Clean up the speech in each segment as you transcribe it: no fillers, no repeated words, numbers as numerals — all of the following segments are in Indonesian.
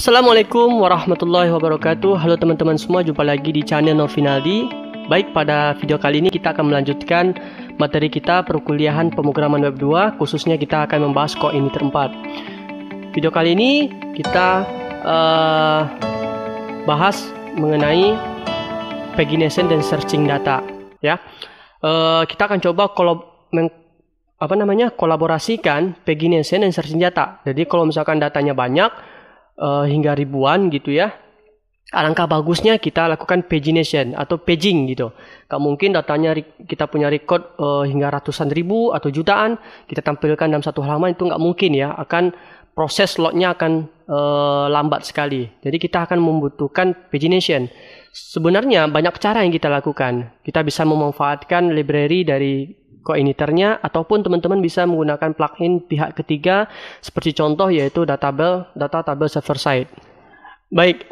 Assalamualaikum warahmatullahi wabarakatuh. Halo teman-teman semua, jumpa lagi di channel Novinaldi. Baik, pada video kali ini kita akan melanjutkan materi kita perkuliahan pemrograman web 2, khususnya kita akan membahas Coinitor 4. Video kali ini kita bahas mengenai pagination dan searching data, ya. Kita akan coba kolaborasikan pagination dan searching data. Jadi kalau misalkan datanya banyak hingga ribuan gitu ya, alangkah bagusnya kita lakukan pagination atau paging gitu. Gak mungkin datanya kita punya record hingga ratusan ribu atau jutaan kita tampilkan dalam satu halaman, itu nggak mungkin ya, akan proses loadnya akan lambat sekali. Jadi kita akan membutuhkan pagination. Sebenarnya banyak cara yang kita lakukan. Kita bisa memanfaatkan library dari Coinitornya, ataupun teman-teman bisa menggunakan plugin pihak ketiga seperti contoh yaitu data table server side. Baik,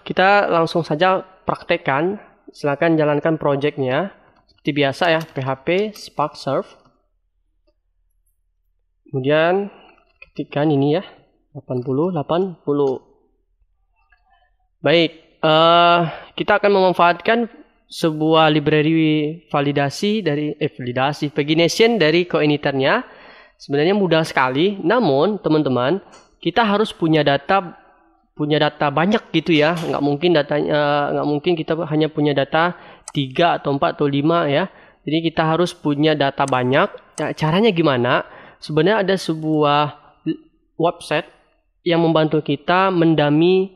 kita langsung saja praktekkan. Silakan jalankan projectnya seperti biasa ya, PHP Spark Serve. Kemudian ketikkan ini ya, 80. Baik, kita akan memanfaatkan sebuah library validasi pagination dari Coinitornya. Sebenarnya mudah sekali, namun teman-teman kita harus punya data banyak gitu ya. Nggak mungkin kita hanya punya data 3 atau 4 atau 5 ya. Jadi kita harus punya data banyak. Nah, caranya gimana? Sebenarnya ada sebuah website yang membantu kita mendami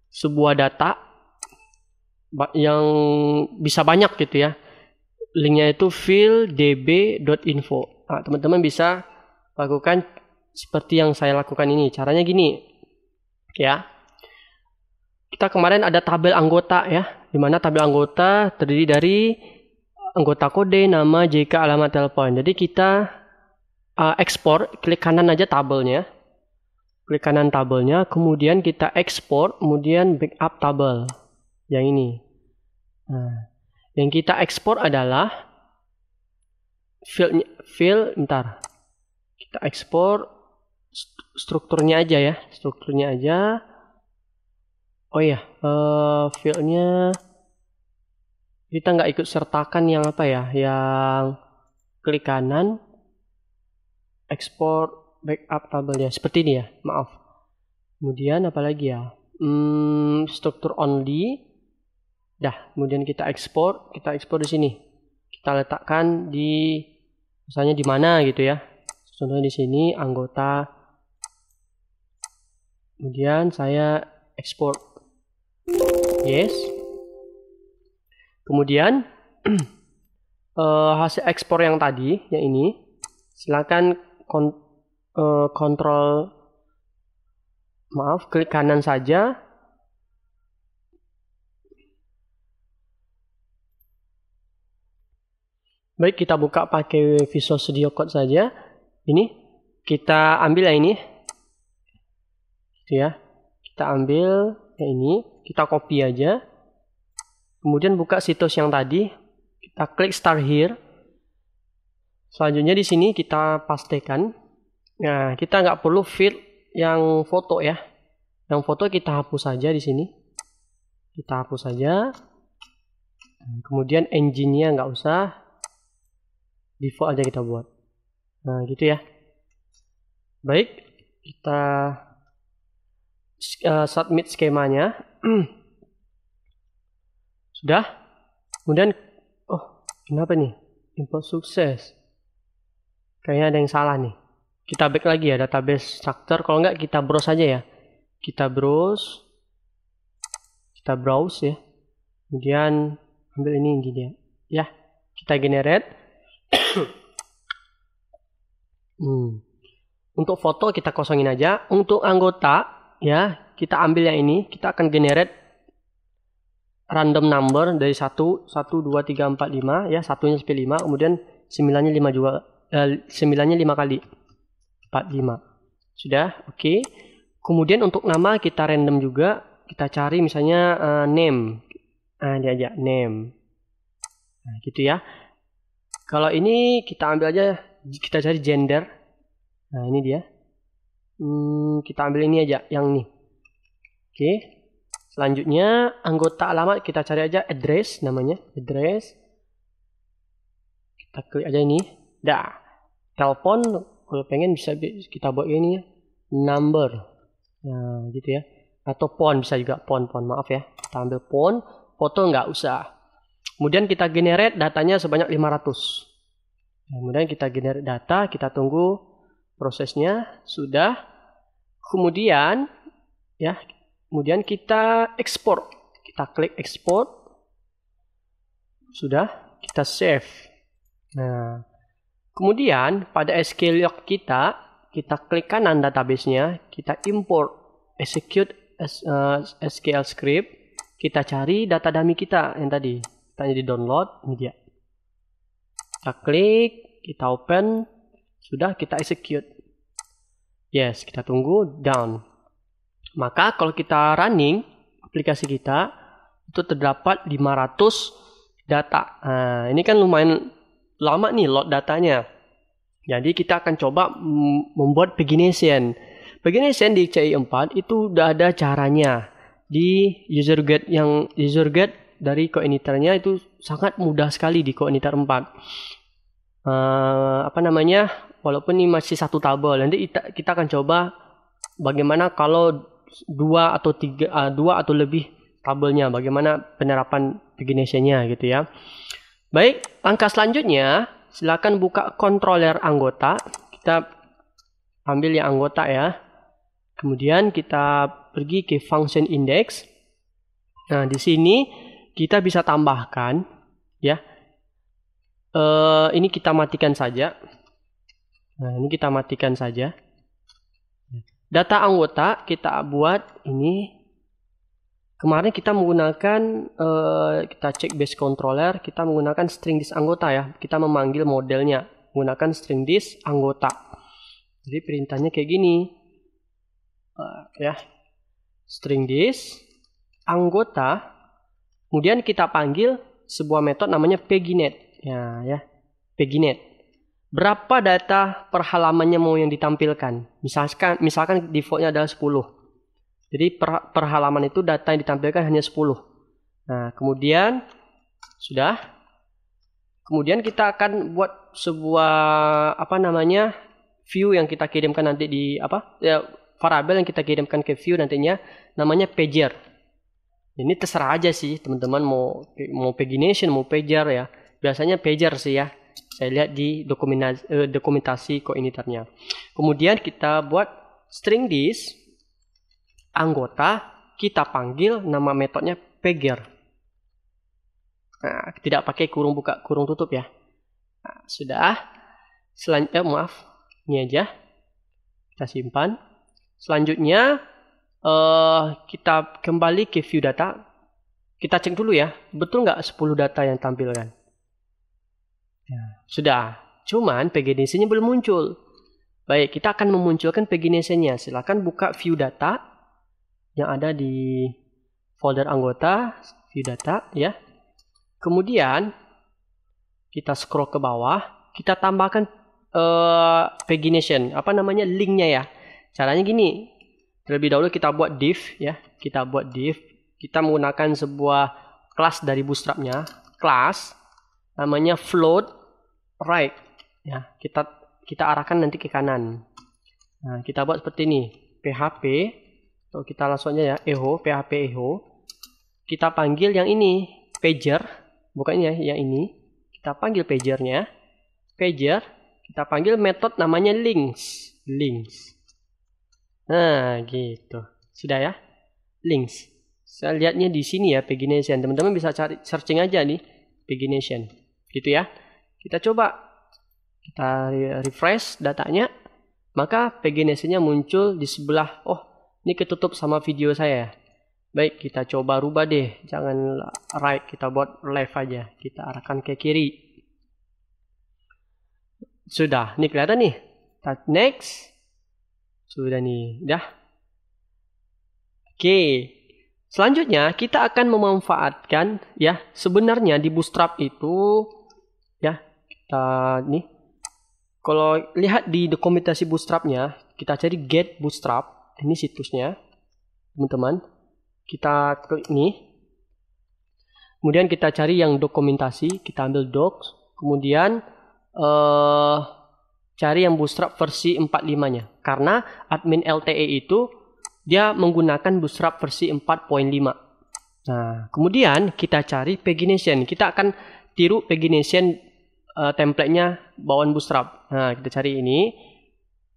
sebuah data yang bisa banyak gitu ya. Linknya itu filldb.info. Nah, teman-teman bisa lakukan seperti yang saya lakukan ini. Caranya gini ya. Kita kemarin ada tabel anggota ya, dimana tabel anggota terdiri dari anggota kode, nama, JK, alamat telepon. Jadi kita ekspor, klik kanan aja tabelnya. Klik kanan tabelnya, kemudian kita ekspor, kemudian backup tabel. Yang ini. Nah, yang kita ekspor adalah kita ekspor strukturnya aja ya, oh ya, fieldnya kita nggak ikut sertakan yang apa ya, yang klik kanan ekspor backup tabelnya seperti ini ya, maaf. Kemudian apa lagi ya, struktur only. Dah, kemudian kita ekspor di sini. Kita letakkan di, misalnya di mana gitu ya. Contohnya di sini anggota. Kemudian saya ekspor. Yes. Kemudian hasil ekspor yang tadi, yang ini, silakan klik kanan saja. Baik, kita buka pakai Visual Studio Code saja. Ini kita ambil yang ini, gitu ya. Kita ambil yang ini, kita copy aja. Kemudian buka situs yang tadi, kita klik Start Here. Selanjutnya di sini kita pastekan. Nah, kita nggak perlu field yang foto ya. Yang foto kita hapus saja di sini. Kita hapus saja. Kemudian engine-nya nggak usah. Default aja kita buat. Nah, gitu ya. Baik, kita submit skemanya. Sudah. Kemudian, oh, kenapa nih? Import sukses. Kayaknya ada yang salah nih. Kita back lagi ya, database structure. Kalau enggak, kita browse aja ya. Kita browse ya. Kemudian ambil ini gini ya. Kita generate. Untuk foto kita kosongin aja. Untuk anggota ya, kita ambil yang ini. Kita akan generate random number dari 1, 2, 3, 4, 5 ya. Satunya sampai 5. Kemudian 9-nya 5 juga. 9-nya 5 kali. 4, 5. Sudah, oke. Kemudian untuk nama kita random juga. Kita cari misalnya name. Nah, dia aja name. Nah, gitu ya. Kalau ini kita ambil aja, kita cari gender. Nah, ini dia. Kita ambil ini aja, yang ini. Oke. Selanjutnya anggota alamat kita cari aja address namanya, address. Kita klik aja ini. Dah. Telepon kalau pengen bisa kita buat ini number. Nah, gitu ya. Atau phone bisa juga phone maaf ya. Kita ambil phone, foto nggak usah. Kemudian kita generate datanya sebanyak 500. Kemudian kita generate data, kita tunggu prosesnya sudah. Kemudian ya, kemudian kita ekspor. Kita klik ekspor. Sudah, kita save. Nah, kemudian pada SQL log kita klik kanan database-nya, kita import execute SQL script, kita cari data dummy kita yang tadi. Kita di download, ini dia. Kita klik, kita open, sudah kita execute. Yes, kita tunggu down. Maka kalau kita running aplikasi kita, itu terdapat 500 data. Nah, ini kan lumayan lama nih load datanya. Jadi kita akan coba membuat pagination. Pagination di CI4 itu udah ada caranya. Di user guide dari coordinatornya itu sangat mudah sekali di coordinator 4. Walaupun ini masih satu tabel, nanti kita akan coba bagaimana kalau dua atau lebih tabelnya, bagaimana penerapan pagination-nya gitu ya. Baik, langkah selanjutnya silakan buka controller anggota. Kita ambil yang anggota ya. Kemudian kita pergi ke function index. Nah, di sini kita bisa tambahkan ya. Ini kita matikan saja. Nah, ini kita matikan saja. Data anggota kita buat ini. Kemarin kita menggunakan, kita cek base controller, kita menggunakan string this anggota ya. Kita memanggil modelnya menggunakan string this anggota. Jadi perintahnya kayak gini. Ya. String this anggota. Kemudian kita panggil sebuah metode namanya paginet. Ya, paginet. Berapa data per halamannya mau yang ditampilkan? Misalkan defaultnya adalah 10. Jadi per halaman itu data yang ditampilkan hanya 10. Nah, kemudian sudah. Kemudian kita akan buat sebuah view yang kita kirimkan nanti di variabel yang kita kirimkan ke view nantinya namanya pager. Ini terserah aja sih teman-teman mau pagination mau pager ya. Biasanya pager sih ya. Saya lihat di dokumentasi coordinatornya. Kemudian kita buat string this anggota, kita panggil nama metodenya pager. Nah, tidak pakai kurung buka kurung tutup ya. Nah, sudah. Selanjutnya ini aja. Kita simpan. Selanjutnya kita kembali ke view data. Kita cek dulu ya, betul nggak 10 data yang tampilkan? Sudah, cuman pagination-nya belum muncul. Baik, kita akan memunculkan pagination-nya. Silakan buka view data yang ada di folder anggota, view data ya. Kemudian kita scroll ke bawah, kita tambahkan pagination, linknya ya. Caranya gini. Terlebih dahulu kita buat div ya. Kita buat div. Kita menggunakan sebuah kelas dari Bootstrap-nya. Kelas namanya float right ya. Kita arahkan nanti ke kanan. Nah, kita buat seperti ini. PHP atau kita langsung aja ya PHP echo. Kita panggil yang ini pager, bukannya yang ini. Kita panggil pagernya. Pager, kita panggil metode namanya links. Nah, gitu. Sudah ya? Links. Saya lihatnya di sini ya, pagination. Teman-teman bisa cari searching aja nih, pagination. Gitu ya. Kita coba. Kita refresh datanya. Maka pagination-nya muncul di sebelah. Oh, ini ketutup sama video saya. Baik, kita coba rubah deh. Jangan right, kita buat left aja. Kita arahkan ke kiri. Sudah, ini kelihatan nih. Next. Sudah nih, dah. Oke. Selanjutnya kita akan memanfaatkan ya, sebenarnya di Bootstrap itu ya, kita nih. Kalau lihat di dokumentasi Bootstrap-nya, kita cari get Bootstrap. Ini situsnya, teman-teman. kita klik ini. Kemudian kita cari yang dokumentasi, kita ambil docs. Kemudian cari yang Bootstrap versi 45-nya. Karena admin LTE itu dia menggunakan Bootstrap versi 4.5. Nah, kemudian kita cari pagination. Kita akan tiru pagination template-nya bawaan Bootstrap. Nah, kita cari ini.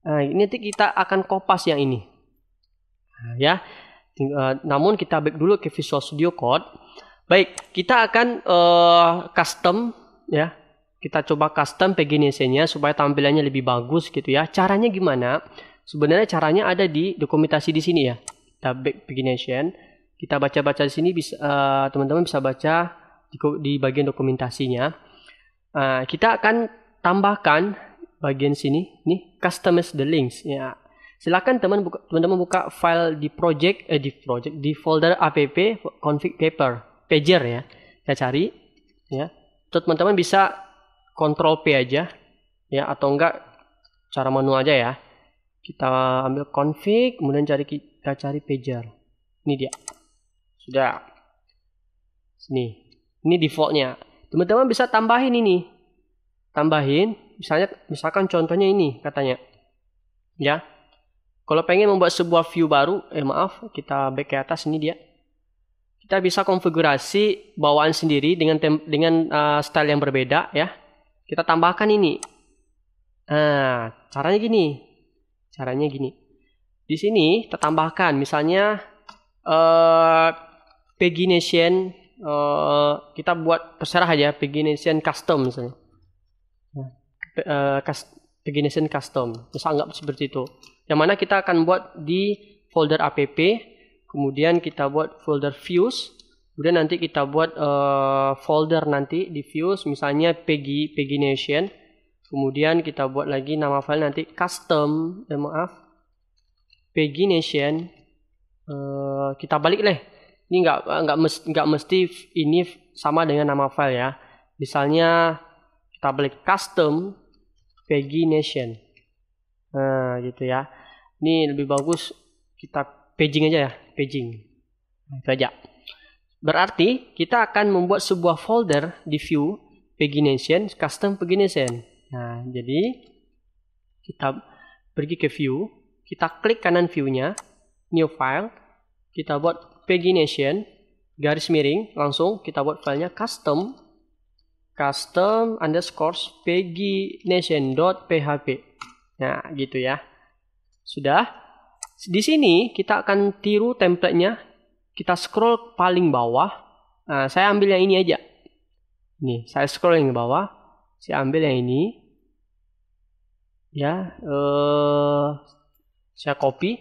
Nah, ini nanti kita akan kopas yang ini. Nah, ya. Namun kita back dulu ke Visual Studio Code. Baik, kita akan custom ya. Kita coba custom pagination-nya supaya tampilannya lebih bagus gitu ya. Caranya gimana? Sebenarnya caranya ada di dokumentasi di sini ya. Kita back pagination. Kita baca-baca di sini bisa teman-teman bisa baca di bagian dokumentasinya. Kita akan tambahkan bagian sini nih customize the links ya. Silakan teman-teman buka file di di folder app config pager ya. Kita cari ya. Teman-teman bisa Ctrl P aja ya, atau enggak cara manual aja ya. Kita ambil config, kemudian kita cari pager. Ini dia. Sudah. Sini. Ini defaultnya. Teman-teman bisa tambahin ini. Tambahin, misalkan contohnya ini katanya. Ya. Kalau pengen membuat sebuah view baru, kita back ke atas, ini dia. Kita bisa konfigurasi bawaan sendiri dengan style yang berbeda ya. Kita tambahkan ini. Nah, caranya gini. Di sini kita tambahkan misalnya pagination, kita buat terserah aja pagination custom misalnya. Pagination custom. Bisa anggap seperti itu. Yang mana kita akan buat di folder app. Kemudian kita buat folder views, kemudian nanti kita buat folder nanti di views, misalnya pagination. Kemudian kita buat lagi nama file nanti custom, pagination. Kita balik deh. Ini nggak mesti ini sama dengan nama file ya. Misalnya kita balik custom pagination. Nah, gitu ya. Ini lebih bagus kita paging aja ya, paging. Itu aja. Berarti kita akan membuat sebuah folder di view pagination, custom pagination. Nah, jadi kita pergi ke view, kita klik kanan view-nya, new file, kita buat pagination, garis miring, langsung kita buat filenya custom underscore pagination.php. Nah, gitu ya. Sudah. Di sini kita akan tiru template-nya. Kita scroll paling bawah. Nah, saya ambil yang ini aja. Nih, saya scroll yang bawah. Saya ambil yang ini. Ya, saya copy.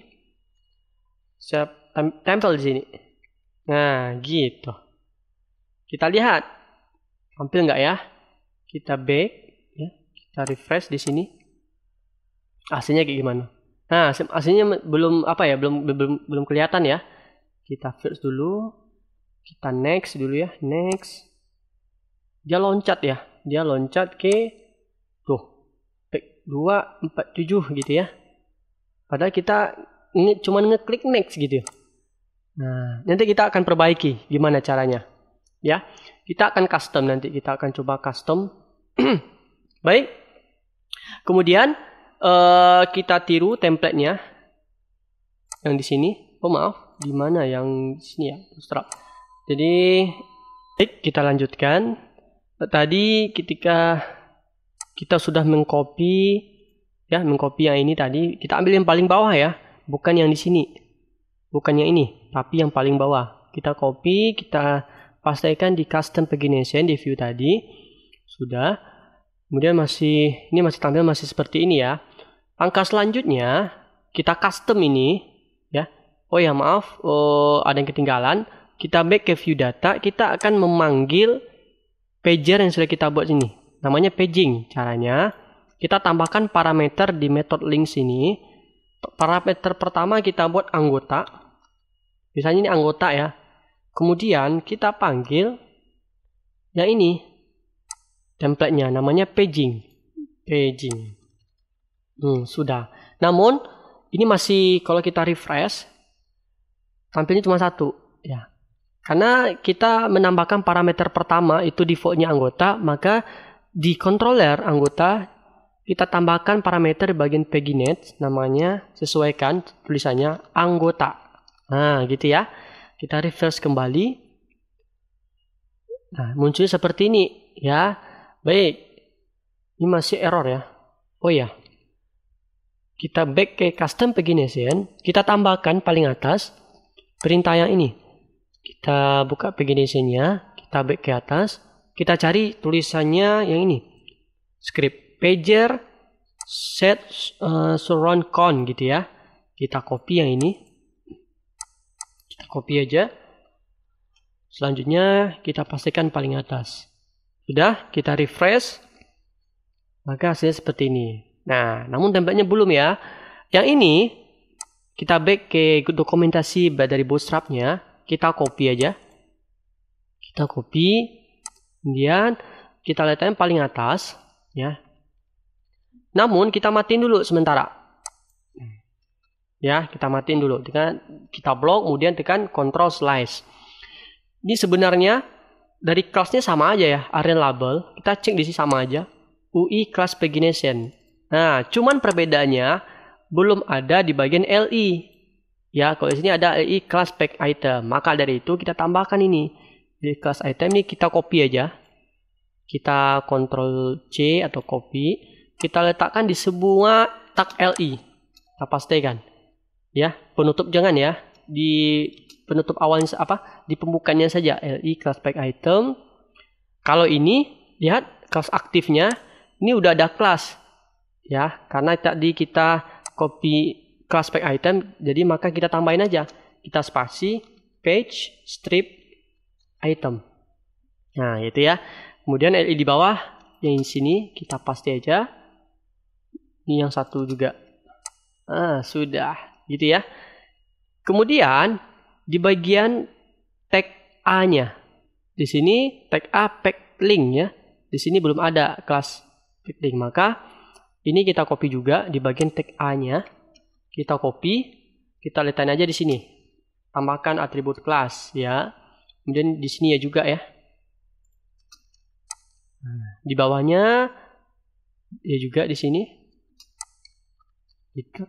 Saya tempel di sini. Nah, gitu. Kita lihat. Tampil nggak ya? Kita back. Ya, kita refresh di sini. Hasilnya kayak gimana? Nah, aslinya belum kelihatan ya. Kita first dulu. Kita next dulu ya. Next. Dia loncat ya. Dia loncat ke tuh 247 gitu ya. Padahal kita cuma ngeklik next gitu. Nah, nanti kita akan perbaiki gimana caranya. Ya. Kita akan custom nanti. Kita akan coba custom. Baik. Kemudian kita tiru template-nya yang di sini. Di mana yang di sini ya? Bootstrap. Jadi, kita lanjutkan. Tadi ketika kita sudah mengcopy yang ini tadi, kita ambil yang paling bawah ya, bukan yang di sini. Bukan yang ini, tapi yang paling bawah. Kita copy, kita pastikan di custom pagination di view tadi. Sudah. Kemudian ini masih tampil masih seperti ini ya. Langkah selanjutnya kita custom ini ya. Ada yang ketinggalan. Kita back ke view data, kita akan memanggil pager yang sudah kita buat ini. Namanya paging. Caranya kita tambahkan parameter di method links ini. Parameter pertama kita buat anggota. Misalnya ini anggota ya. Kemudian kita panggil yang ini. Template-nya namanya paging. Sudah. Namun ini masih kalau kita refresh tampilnya cuma satu. Ya. Karena kita menambahkan parameter pertama itu defaultnya anggota, maka di controller anggota kita tambahkan parameter di bagian paginate, namanya sesuaikan tulisannya anggota. Nah, gitu ya. Kita refresh kembali. Nah, muncul seperti ini ya. Baik. Ini masih error ya. Oh ya. Kita back ke custom pagination, kita tambahkan paling atas perintah yang ini. Kita buka pagination-nya, kita back ke atas, kita cari tulisannya yang ini. Script pager set surround count gitu ya. Kita copy yang ini. Kita copy aja. Selanjutnya kita pastikan paling atas. Sudah, kita refresh. Maka hasilnya seperti ini. Nah, namun template-nya belum ya. Yang ini kita back ke dokumentasi dari Bootstrap-nya. Kita copy aja. Kita copy. Kemudian kita letakkan paling atas ya. Namun kita matiin dulu sementara. Ya, kita matiin dulu. Kita blok, kemudian tekan Ctrl Slice. Ini sebenarnya dari kelasnya sama aja ya, array label. Kita cek di sini sama aja. UI class pagination. Nah, cuman perbedaannya belum ada di bagian LI. Ya, kalau di sini ada LI class pack item. Maka dari itu kita tambahkan ini. Di class item ini kita copy aja. Kita Ctrl C atau copy. Kita letakkan di sebuah tag LI. Kita pastikan. Ya, penutup jangan ya. Di penutup awalnya di pembukanya saja LI class pack item. Kalau ini lihat kelas aktifnya ini udah ada kelas. Ya, karena tadi kita copy class pack item, jadi maka kita tambahin aja. Kita spasi page strip item. Nah, itu ya. Kemudian LI di bawah yang di sini kita paste aja. Ini yang satu juga. Sudah, gitu ya. Kemudian di bagian tag A-nya. Di sini tag A pack link ya. Di sini belum ada kelas pack link, maka ini kita copy juga di bagian tag A-nya. Kita copy, kita letakkan aja di sini. Tambahkan atribut kelas ya. Kemudian di sini ya juga ya. Di bawahnya ya juga di sini. Gitu.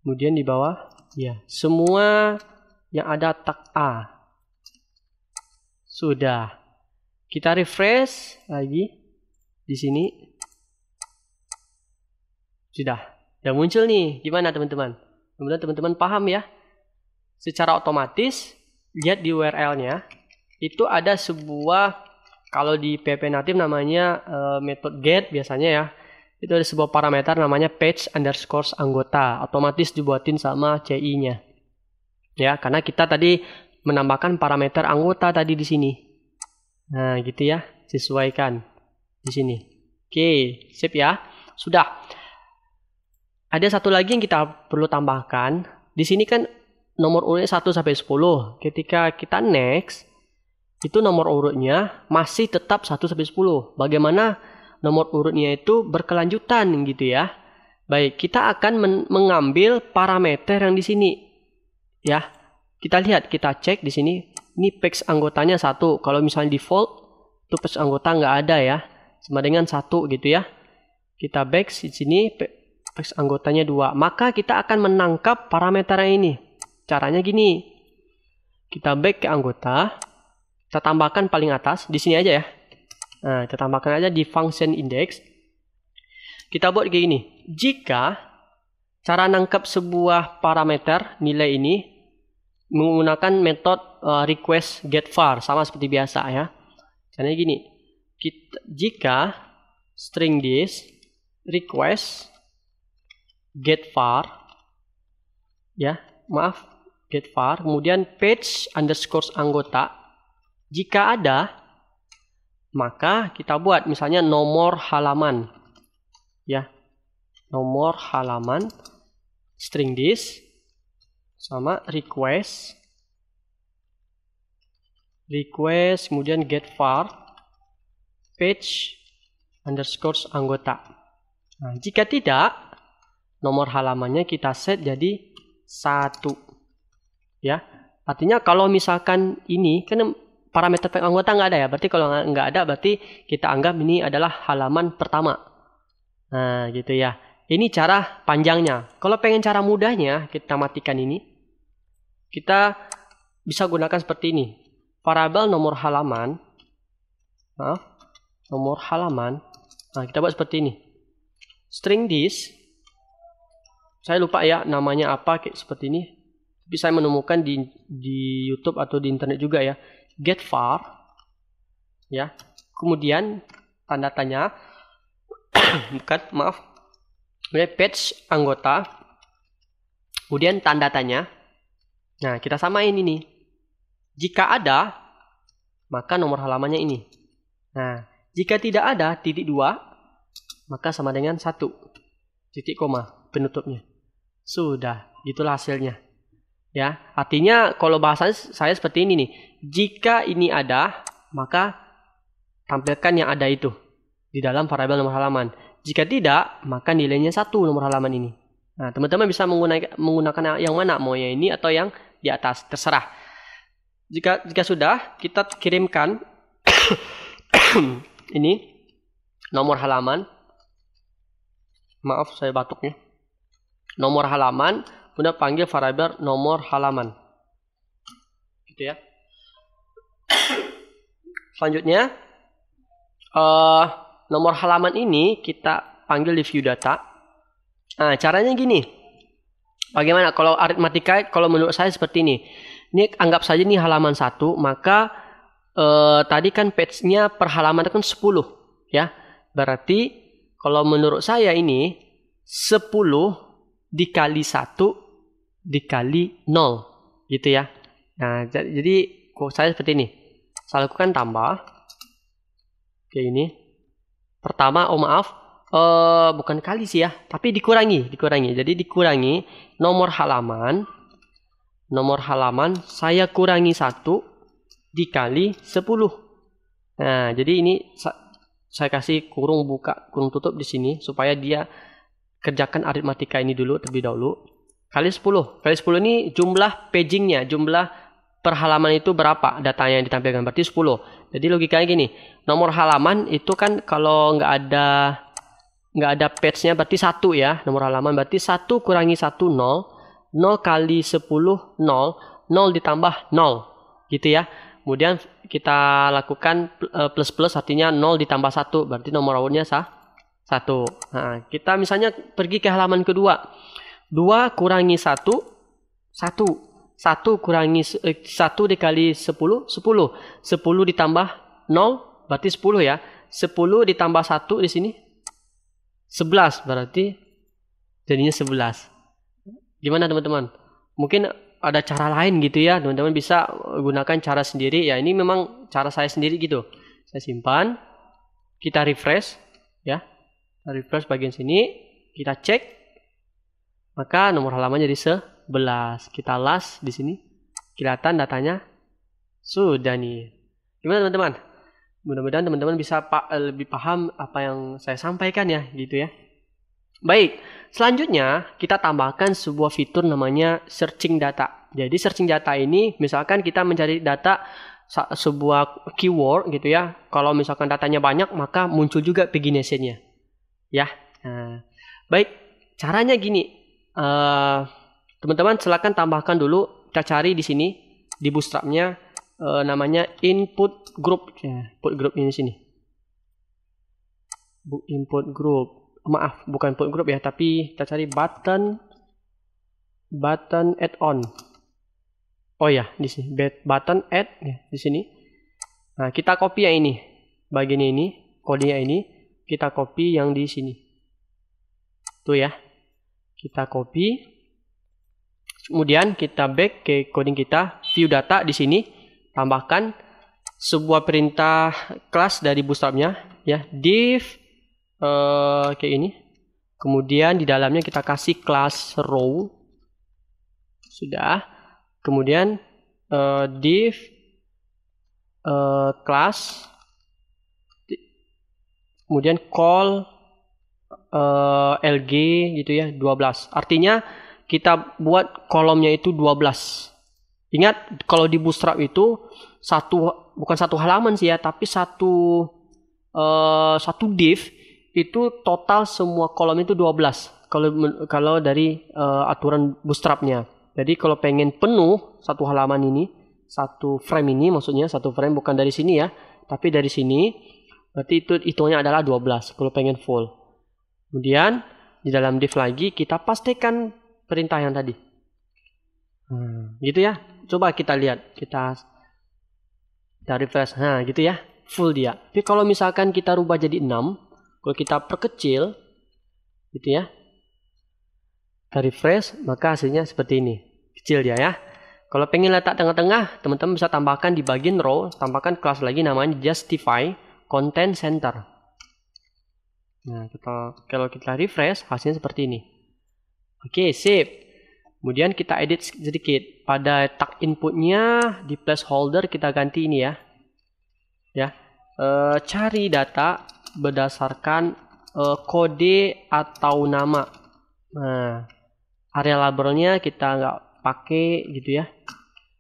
Kemudian di bawah ya, semua yang ada tag A. Sudah. Kita refresh lagi di sini. Sudah muncul nih. Gimana teman-teman? Kemudian teman-teman paham ya. Secara otomatis lihat di URL-nya itu ada sebuah, kalau di PHP native namanya method get biasanya ya. Itu ada sebuah parameter namanya page underscore anggota. Otomatis dibuatin sama CI-nya. Ya, karena kita tadi menambahkan parameter anggota tadi di sini. Nah, gitu ya. Sesuaikan di sini. Oke, sip ya. Sudah. Ada satu lagi yang kita perlu tambahkan. Di sini kan nomor urutnya 1 sampai 10. Ketika kita next, itu nomor urutnya masih tetap 1 sampai 10. Bagaimana nomor urutnya itu berkelanjutan gitu ya. Baik, kita akan mengambil parameter yang di sini. Ya. Kita lihat, kita cek di sini. Ini page anggotanya 1. Kalau misalnya default itu page anggota nggak ada ya. Sama dengan 1 gitu ya. Kita back di sini page anggotanya 2. Maka kita akan menangkap parameter ini. Caranya gini. Kita back ke anggota. Kita tambahkan paling atas di sini aja ya. Nah, kita tambahkan aja di function index. Kita buat kayak gini. Jika cara nangkap sebuah parameter nilai ini menggunakan metode request get var, sama seperti biasa ya. Caranya gini. Jika string this request get var ya, maaf, get var, kemudian page underscore anggota, jika ada, maka kita buat misalnya nomor halaman ya, nomor halaman string this sama request kemudian get var page underscore anggota. Nah, jika tidak, nomor halamannya kita set jadi 1 ya. Artinya kalau misalkan ini kan parameter anggota nggak ada ya, berarti kalau nggak ada berarti kita anggap ini adalah halaman pertama. Nah gitu ya. Ini cara panjangnya. Kalau pengen cara mudahnya kita matikan ini. Kita bisa gunakan seperti ini. Variabel nomor halaman. Nomor halaman. Nah kita buat seperti ini. String this. Saya lupa ya namanya apa kayak seperti ini. Tapi saya menemukan di YouTube atau di internet juga ya. Get var, ya. Kemudian tanda tanya, kemudian page anggota, kemudian tanda tanya. Nah, kita samain ini. Jika ada, maka nomor halamannya ini. Nah, jika tidak ada, titik 2, maka sama dengan 1. Titik koma, penutupnya. Sudah, itulah hasilnya. Ya, artinya kalau bahasa saya seperti ini nih. Jika ini ada, maka tampilkan yang ada itu di dalam variabel nomor halaman. Jika tidak, maka nilainya 1 nomor halaman ini. Nah, teman-teman bisa menggunakan yang mana, mau yang ini atau yang di atas, terserah. Jika sudah, kita kirimkan ini nomor halaman. Maaf, saya batuknya. Nomor halaman. Kemudian panggil variabel nomor halaman. Gitu ya. Selanjutnya, nomor halaman ini kita panggil di view data. Nah, caranya gini. Bagaimana kalau aritmatika? Kalau menurut saya seperti ini. Ini anggap saja ini halaman 1, maka tadi kan page-nya per halaman kan 10, ya. Berarti kalau menurut saya ini 10 dikali 1 dikali 0 gitu ya. Nah, jadi saya seperti ini. Saya lakukan tambah kayak ini. Pertama, bukan kali sih ya, tapi dikurangi. Jadi dikurangi nomor halaman saya kurangi 1 dikali 10. Nah, jadi ini saya kasih kurung tutup di sini supaya dia kerjakan aritmatika ini dulu terlebih dahulu. Kali 10. Kali 10 ini jumlah pagingnya, jumlah per halaman itu berapa datanya yang ditampilkan. Berarti 10. Jadi logikanya gini, nomor halaman itu kan kalau nggak ada page-nya berarti 1 ya. Nomor halaman berarti 1 kurangi 1, 0. 0 kali 10, 0. 0 ditambah 0. Gitu ya. Kemudian kita lakukan plus artinya 0 ditambah 1. Berarti nomor urutnya 1. Nah, kita misalnya pergi ke halaman kedua. 2 kurangi 1, 1. 1 kurangi 1 dikali 10, 10. 10 ditambah 0, berarti 10 ya. 10 ditambah 1 di sini, 11. Berarti jadinya 11. Gimana teman-teman? Mungkin ada cara lain gitu ya. Teman-teman bisa gunakan cara sendiri. Ya, ini memang cara saya sendiri gitu. Saya simpan. Kita refresh. Ya. Kita refresh bagian sini. Kita cek. Maka nomor halaman jadi 11. Kita las di sini. Kelihatan datanya. Sudah nih. Gimana teman-teman? Mudah-mudahan teman-teman bisa lebih paham apa yang saya sampaikan ya, gitu ya. Baik, selanjutnya kita tambahkan sebuah fitur namanya searching data. Jadi searching data ini misalkan kita mencari data sebuah keyword gitu ya. Kalau misalkan datanya banyak maka muncul juga pagination-nya. Ya. Nah, baik, caranya gini. Teman-teman silakan tambahkan dulu, kita cari di sini di Bootstrap-nya namanya input group. Input group ini sini. Input group. Maaf, bukan input group ya, tapi kita cari button add-on. Oh ya, di sini button add ya, di sini. Nah, kita copy yang ini. Bagian ini, kodenya ini kita copy yang di sini. Tuh ya. Kita copy. Kemudian kita back ke coding kita, view data di sini, tambahkan sebuah perintah kelas dari Bootstrap-nya ya, div kayak ini. Kemudian di dalamnya kita kasih kelas row. Sudah. Kemudian div kelas, kemudian call LG gitu ya, 12. Artinya kita buat kolomnya itu 12. Ingat kalau di Bootstrap itu bukan satu halaman sih ya, tapi satu div itu total semua kolom itu 12 kalau dari aturan Bootstrapnya. Jadi kalau pengen penuh satu halaman ini, satu frame ini, maksudnya satu frame bukan dari sini ya, tapi dari sini, berarti itu hitungnya adalah 12 kalau pengen full. Kemudian di dalam div lagi kita pastikan perintah yang tadi. Gitu ya. Coba kita lihat, kita refresh. Nah, gitu ya. Full dia. Tapi kalau misalkan kita rubah jadi 6, kalau kita perkecil gitu ya. Kita refresh, maka hasilnya seperti ini. Kecil dia ya. Kalau pengen letak tengah-tengah, teman-teman bisa tambahkan di bagian row, tambahkan kelas lagi namanya justify content center. Nah, kalau kita refresh, hasilnya seperti ini. Oke, sip. Kemudian kita edit sedikit. Pada tag inputnya di placeholder kita ganti ini ya. Cari data berdasarkan kode atau nama. Nah, area labelnya kita nggak pakai gitu ya.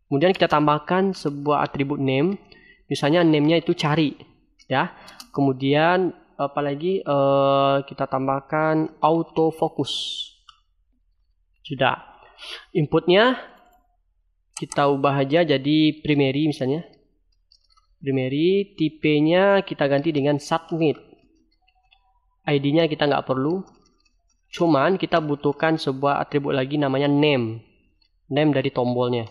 Kemudian kita tambahkan sebuah atribut name. Misalnya name-nya itu cari ya. Kemudian apalagi kita tambahkan autofocus. Sudah. Inputnya kita ubah aja jadi primary misalnya. Primary, tipenya kita ganti dengan submit. ID-nya kita nggak perlu. Cuman kita butuhkan sebuah atribut lagi namanya name. Name dari tombolnya.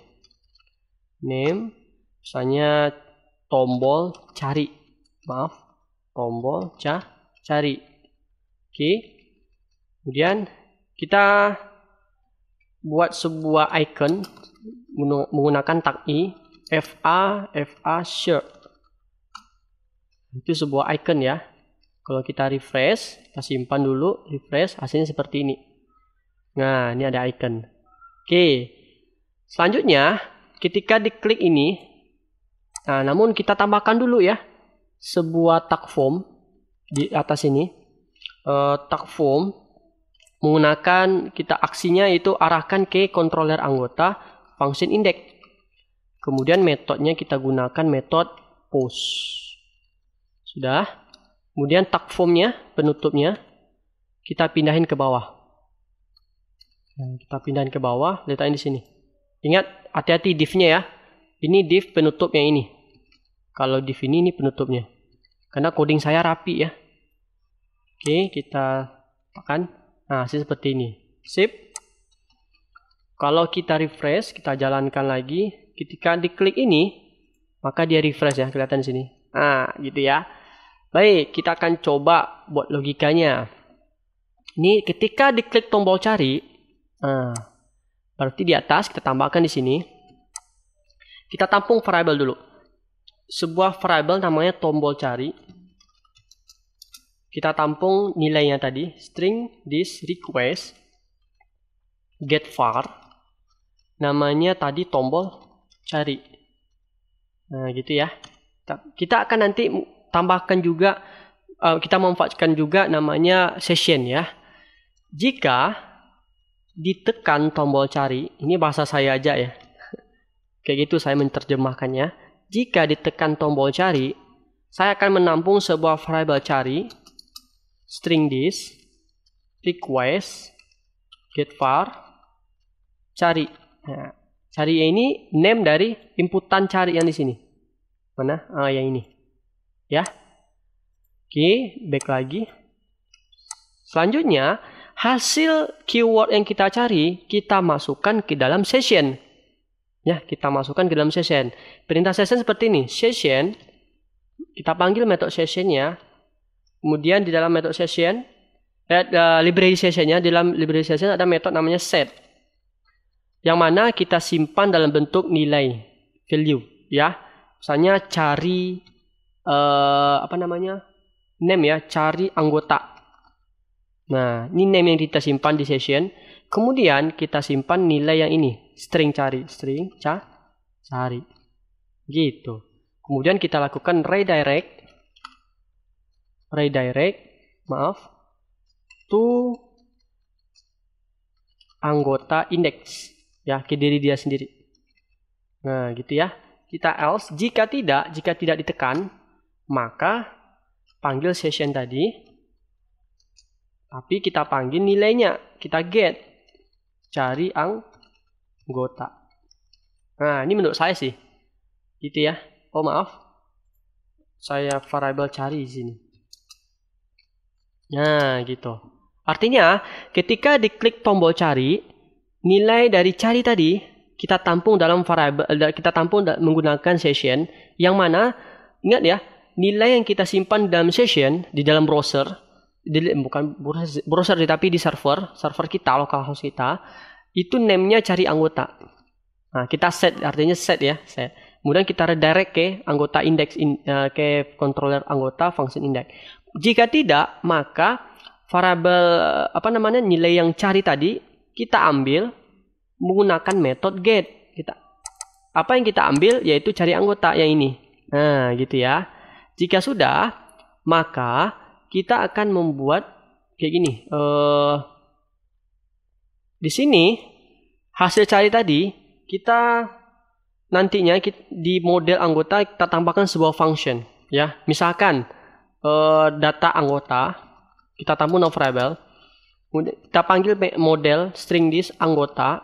Name, misalnya tombol cari. Maaf, tombol cari. Oke. Kemudian kita buat sebuah icon menggunakan tag i, FA shirt. Itu sebuah icon ya. Kalau kita refresh, kita simpan dulu, refresh, hasilnya seperti ini. Nah, ini ada icon. Oke. Selanjutnya, ketika diklik ini, nah, namun kita tambahkan dulu ya sebuah tag form di atas ini. Tag form menggunakan kita aksinya itu arahkan ke controller anggota function index. Kemudian metodenya kita gunakan metode post. Sudah. Kemudian tag formnya, penutupnya kita pindahin ke bawah. Kita pindahin ke bawah, letakkan di sini. Ingat, hati-hati divnya ya. Ini div penutupnya ini. Kalau div ini penutupnya. Karena coding saya rapi ya. Oke, kita tekan. Nah, hasil seperti ini. Sip. Kalau kita refresh, kita jalankan lagi. Ketika diklik ini, maka dia refresh ya, kelihatan di sini. Nah, gitu ya. Baik, kita akan coba buat logikanya. Ini ketika diklik tombol cari, berarti di atas kita tambahkan di sini. Kita tampung variabel dulu. Sebuah variabel namanya tombol cari. Kita tampung nilainya tadi, string this request get var, namanya tadi tombol cari. Nah, gitu ya. Kita akan nanti tambahkan juga, kita manfaatkan juga namanya session ya. Jika ditekan tombol cari, ini bahasa saya aja ya. Kayak gitu saya menerjemahkannya. Jika ditekan tombol cari, saya akan menampung sebuah variabel cari, string this request get var cari. Nah, cari ini name dari inputan cari yang di sini. Mana? Yang ini. Ya. Oke, back lagi. Selanjutnya, hasil keyword yang kita cari kita masukkan ke dalam session. Ya, kita masukkan ke dalam session. Perintah session seperti ini. Session, kita panggil metode sessionnya. Kemudian di dalam metode session, library sessionnya, di dalam library session ada metode namanya set, yang mana kita simpan dalam bentuk nilai value, ya. Misalnya cari name ya, cari anggota. Nah, ini name yang kita simpan di session. Kemudian kita simpan nilai yang ini, string cari, cari, gitu. Kemudian kita lakukan redirect to anggota index ya, ke diri dia sendiri. Nah, gitu ya. Kita else, jika tidak ditekan, maka panggil session tadi. Tapi kita panggil nilainya, kita get, cari anggota. Nah, ini menurut saya sih, gitu ya. Oh maaf, saya variable cari di sini. Nah, gitu. Artinya, ketika diklik tombol cari, nilai dari cari tadi kita tampung dalam variable, kita tampung menggunakan session, yang mana ingat ya, nilai yang kita simpan dalam session di dalam browser, bukan browser tapi di server kita, localhost kita, itu name-nya cari anggota. Nah, kita set, artinya set ya, set. Kemudian kita redirect ke anggota index, ke controller anggota function index. Jika tidak, maka variable nilai yang cari tadi kita ambil menggunakan metode get. Apa yang kita ambil yaitu cari anggota yang ini. Nah, gitu ya. Jika sudah, maka kita akan membuat kayak gini. Di sini hasil cari tadi kita nantinya di model anggota kita tambahkan sebuah function, ya. Misalkan data anggota kita tampung dalam variable, kita panggil model string this anggota,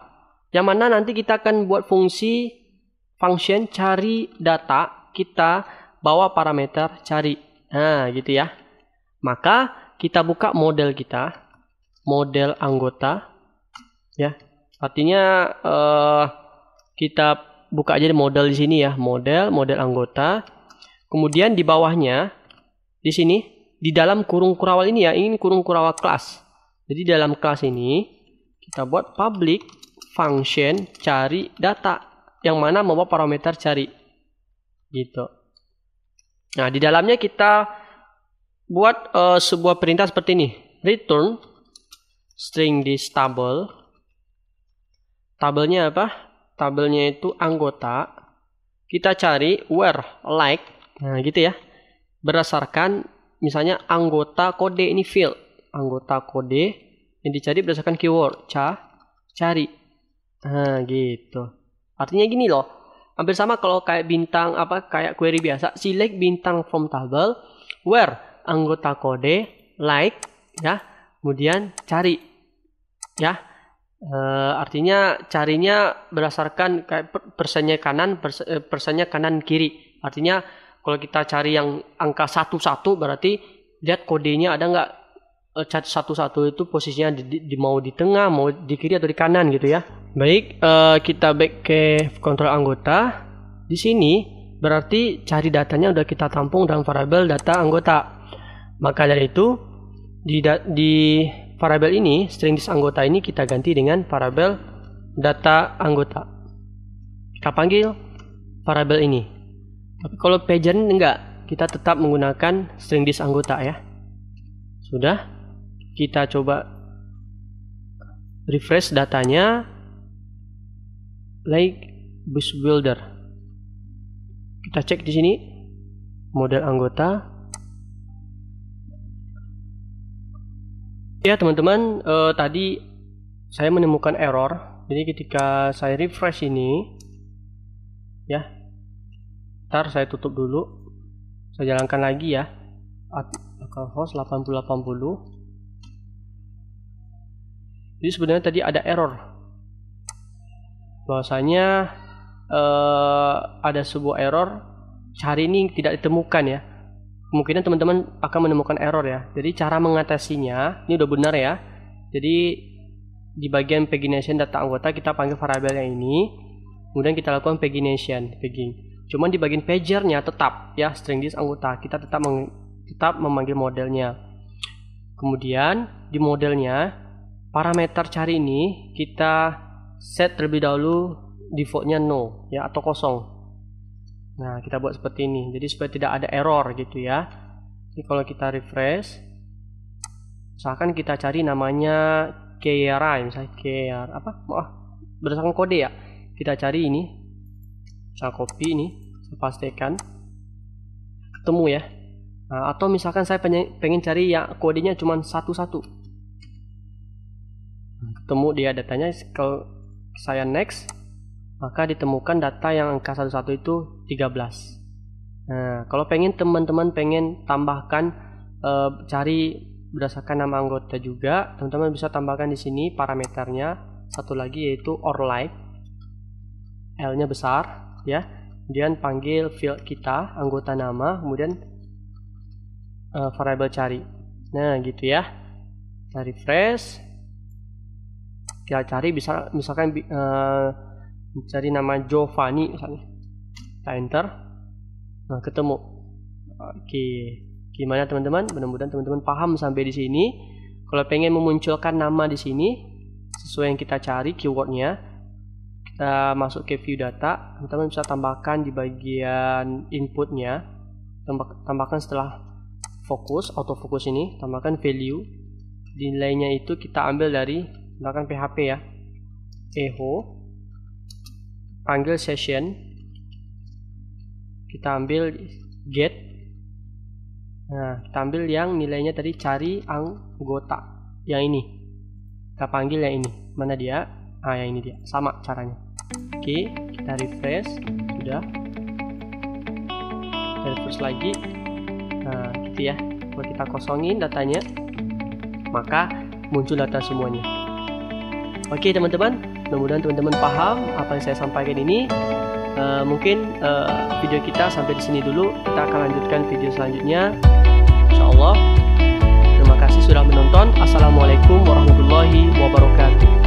yang mana nanti kita akan buat fungsi function cari data, kita bawa parameter cari. Nah, gitu ya. Maka kita buka model kita, model anggota, ya. Artinya kita buka aja model di sini ya, model anggota. Kemudian di bawahnya, di sini, di dalam kurung kurawal ini ya, ini kurung kurawal kelas. Jadi dalam kelas ini kita buat public function cari data, yang mana membawa parameter cari, gitu. Nah, di dalamnya kita buat sebuah perintah seperti ini, return string this table. Tabelnya apa? Tabelnya itu anggota. Kita cari where like, nah gitu ya. Berdasarkan misalnya anggota kode, ini field, anggota kode yang dicari berdasarkan keyword cari. Nah, gitu. Artinya gini loh. Hampir sama kalau kayak bintang kayak query biasa, select bintang from table where anggota kode like, ya. Kemudian cari, ya. Artinya carinya berdasarkan kayak persennya kanan kiri. Artinya kalau kita cari yang angka 11 berarti lihat kodenya ada nggak, cat 11 itu posisinya mau di tengah, mau di kiri atau di kanan gitu ya. Baik, kita back ke kontrol anggota. Di sini berarti cari datanya udah kita tampung dalam variabel data anggota. Maka dari itu di variabel ini, string this anggota ini kita ganti dengan variabel data anggota. Kita panggil variabel ini. Tapi kalau pager enggak, kita tetap menggunakan string this anggota ya. Sudah, kita coba refresh datanya, like bus builder. Kita cek di sini model anggota. Ya teman-teman, tadi saya menemukan error. Jadi ketika saya refresh ini, ya, ntar saya tutup dulu, saya jalankan lagi ya, localhost 8080. Jadi sebenarnya tadi ada error, bahwasanya ada sebuah error cari ini tidak ditemukan ya. Kemungkinan teman-teman akan menemukan error ya. Jadi cara mengatasinya ini udah benar ya. Jadi di bagian pagination data anggota kita panggil variabel yang ini, kemudian kita lakukan pagination, pegging. Cuman di bagian pagernya tetap ya, string this anggota kita tetap memanggil modelnya. Kemudian di modelnya parameter cari ini kita set terlebih dahulu defaultnya no ya, atau kosong. Nah, kita buat seperti ini. Jadi supaya tidak ada error gitu ya. Jadi kalau kita refresh, misalkan kita cari namanya KRI, misalnya KR berdasarkan kode ya. Kita cari ini, saya copy ini, saya pastikan ketemu ya. Nah, atau misalkan saya pengen cari yang kodenya cuma 11. Ketemu dia datanya, kalau saya next, maka ditemukan data yang angka 11 itu 13. Nah, kalau teman-teman pengen tambahkan cari berdasarkan nama anggota juga, teman-teman bisa tambahkan di sini parameternya satu lagi, yaitu OR-like, L-nya besar ya. Kemudian panggil field kita anggota nama, kemudian variabel cari. Nah, gitu ya. Kita refresh. Kita cari misalkan cari nama Giovanni misalnya. Kita enter. Nah, ketemu. Oke. Gimana teman-teman? Mudah-mudahan teman-teman paham sampai di sini. Kalau pengen memunculkan nama di sini sesuai yang kita cari keywordnya, kita masuk ke view data. Teman-teman bisa tambahkan di bagian inputnya. Tambahkan setelah fokus, autofocus ini, tambahkan value. Nilainya itu kita ambil dari menggunakan PHP ya. Echo. Panggil session. Kita ambil get. Nah, kita ambil yang nilainya tadi cari anggota. Yang ini. Kita panggil yang ini. Mana dia? Ah, yang ini dia. Sama caranya. Oke, kita refresh. Sudah. Kita refresh lagi. Nah, gitu ya. Kalau kita kosongin datanya, maka muncul data semuanya. Oke, teman-teman. Mudah-mudahan teman-teman paham apa yang saya sampaikan ini. Mungkin video kita sampai di sini dulu. Kita akan lanjutkan video selanjutnya, insyaallah. Terima kasih sudah menonton. Assalamualaikum warahmatullahi wabarakatuh.